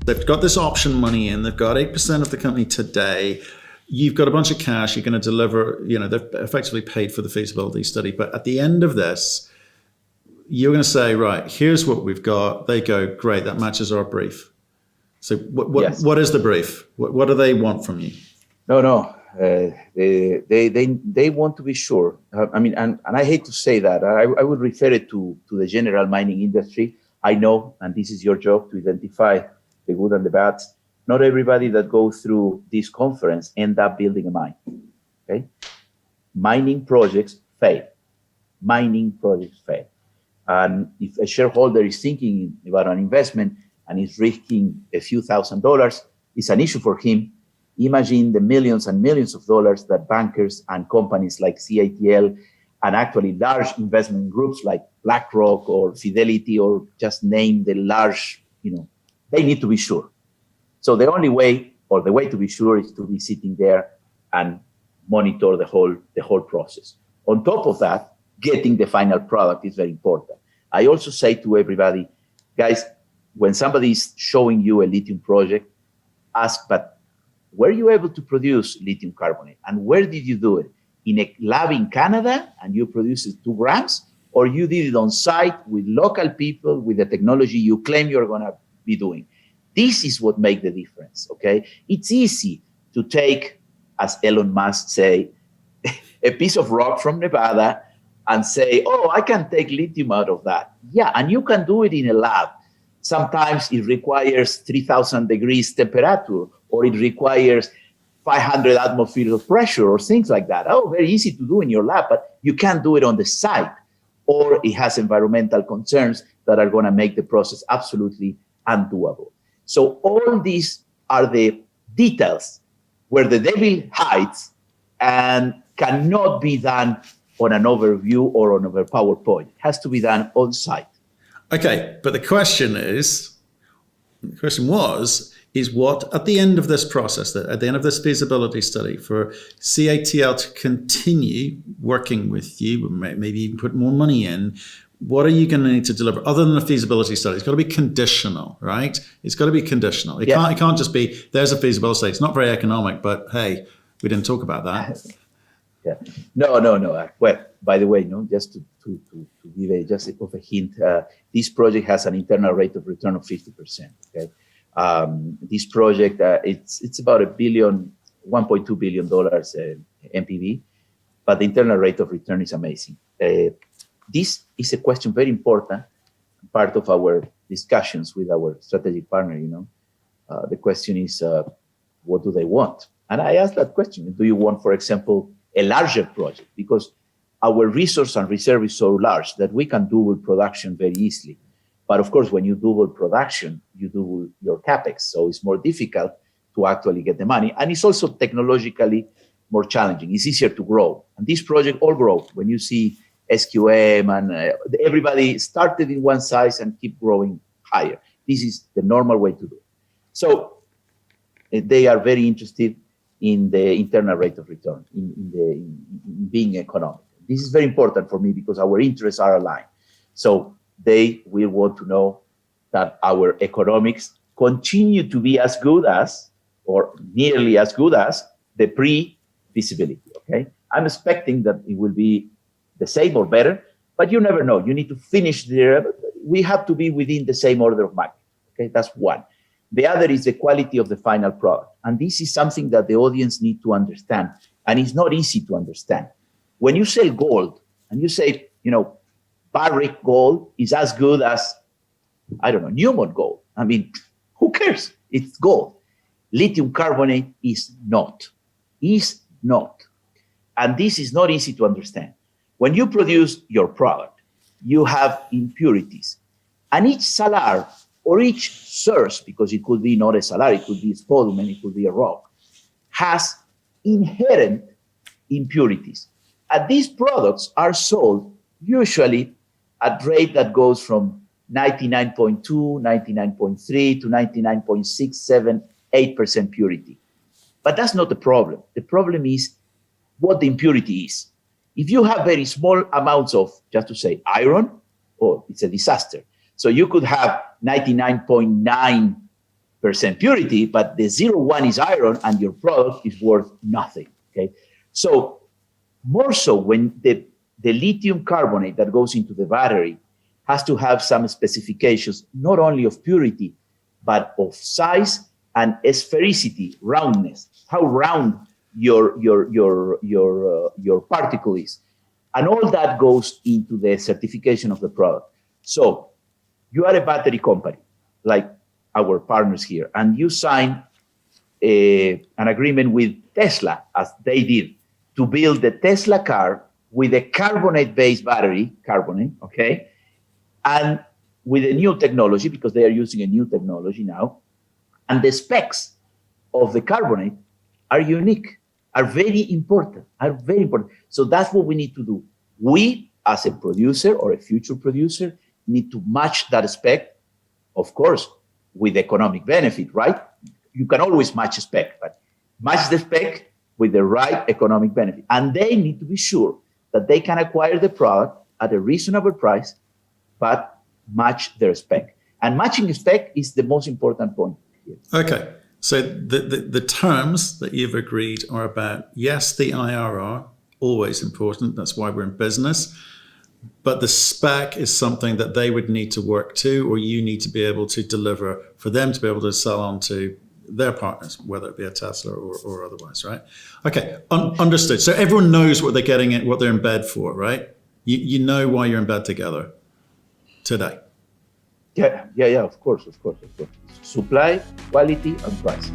They've got this option money in. They've got 8% of the company today. You've got a bunch of cash. You're going to deliver. They've effectively paid for the feasibility study. But at the end of this, you're going to say, right, here's what we've got. They go, great, that matches our brief. So what is the brief? What do they want from you? No. They want to be sure. And I hate to say that. I would refer it to the general mining industry. I know, and this is your job, to identify the good and the bad. Not everybody that goes through this conference end up building a mine. Okay, mining projects fail. And if a shareholder is thinking about an investment and is risking a few $1,000s, it's an issue for him. Imagine the millions and millions of dollars that bankers and companies like CATL and actually large investment groups like BlackRock or Fidelity, or just name the large, they need to be sure. So the only way, or the way to be sure, is to be sitting there and monitor the whole process. On top of that, getting the final product is very important. I also say to everybody, guys, when somebody is showing you a lithium project, ask, but were you able to produce lithium carbonate? And where did you do it? In a lab in Canada, and you produced it 2 grams? Or you did it on site with local people with the technology you claim you're going to be doing? This is what makes the difference, okay? It's easy to take, as Elon Musk say, a piece of rock from Nevada and say, oh, I can take lithium out of that. Yeah, and you can do it in a lab. Sometimes it requires 3,000 degrees temperature, or it requires 500 atmospheres of pressure, or things like that. Oh, very easy to do in your lab, but you can't do it on the site, or it has environmental concerns that are going to make the process absolutely undoable. So all these are the details where the devil hides and cannot be done on an overview or on a PowerPoint. It has to be done on site. Okay, but the question was what, at the end of this process, at the end of this feasibility study, for CATL to continue working with you, maybe even put more money in, what are you going to need to deliver other than a feasibility study? It's got to be conditional, right? It's got to be conditional. It can't just be, there's a feasibility study. It's not very economic, but hey, we didn't talk about that. Yeah. No. Well, by the way, just to give just a hint, this project has an internal rate of return of 50%. Okay, this project it's about $1.2 billion NPV, but the internal rate of return is amazing. This is a question very important, part of our discussions with our strategic partner. The question is, what do they want? And I asked that question: do you want, for example, a larger project? Because our resource and reserve is so large that we can double production very easily. But of course, when you double production, you double your capex. So it's more difficult to actually get the money. And it's also technologically more challenging. It's easier to grow. And this project all grow. When you see SQM and everybody started in one size and keep growing higher. This is the normal way to do it. So they are very interested in the internal rate of return, in being economic. This is very important for me because our interests are aligned. So they will want to know that our economics continue to be as good as, or nearly as good as, the pre-feasibility, okay? I'm expecting that it will be the same or better, but you never know. You need to finish there. We have to be within the same order of magnitude, okay? That's one. The other is the quality of the final product. And this is something that the audience need to understand. And it's not easy to understand. When you sell gold and you say, Barrick gold is as good as, Newmont gold. I mean, who cares? It's gold. Lithium carbonate is not. And this is not easy to understand. When you produce your product, you have impurities. And each salar or each source, because it could be not a salar, it could be a spodumene, it could be a rock, has inherent impurities. And these products are sold usually at rate that goes from 99.2, 99.3 to 99.6, 7, 8% purity. But that's not the problem. The problem is what the impurity is. If you have very small amounts of, just to say, iron, it's a disaster. So you could have 99.9 purity, but the 0.1 is iron and your product is worth nothing, okay? So more so when the lithium carbonate that goes into the battery has to have some specifications, not only of purity, but of size and sphericity, roundness, how round your particle is. And all that goes into the certification of the product. So you are a battery company, like our partners here, and you sign an agreement with Tesla, as they did, to build the Tesla car with a carbonate-based battery, okay? And with a new technology, because they are using a new technology now, and the specs of the carbonate are unique, are very important. So that's what we need to do. We, as a producer or a future producer, need to match that spec, of course, with economic benefit, right? You can always match a spec, but match the spec with the right economic benefit. And they need to be sure that they can acquire the product at a reasonable price, but match their spec. And matching spec is the most important point here. Okay. So the terms that you've agreed are about, yes, the IRR, always important. That's why we're in business. But the spec is something that they would need to work to, or you need to be able to deliver for them to be able to sell on to their partners, whether it be a Tesla or otherwise, right? Okay, understood. So everyone knows what they're getting at, what they're in bed for, right? You know why you're in bed together today. Yeah, of course. Supply, quality, and price.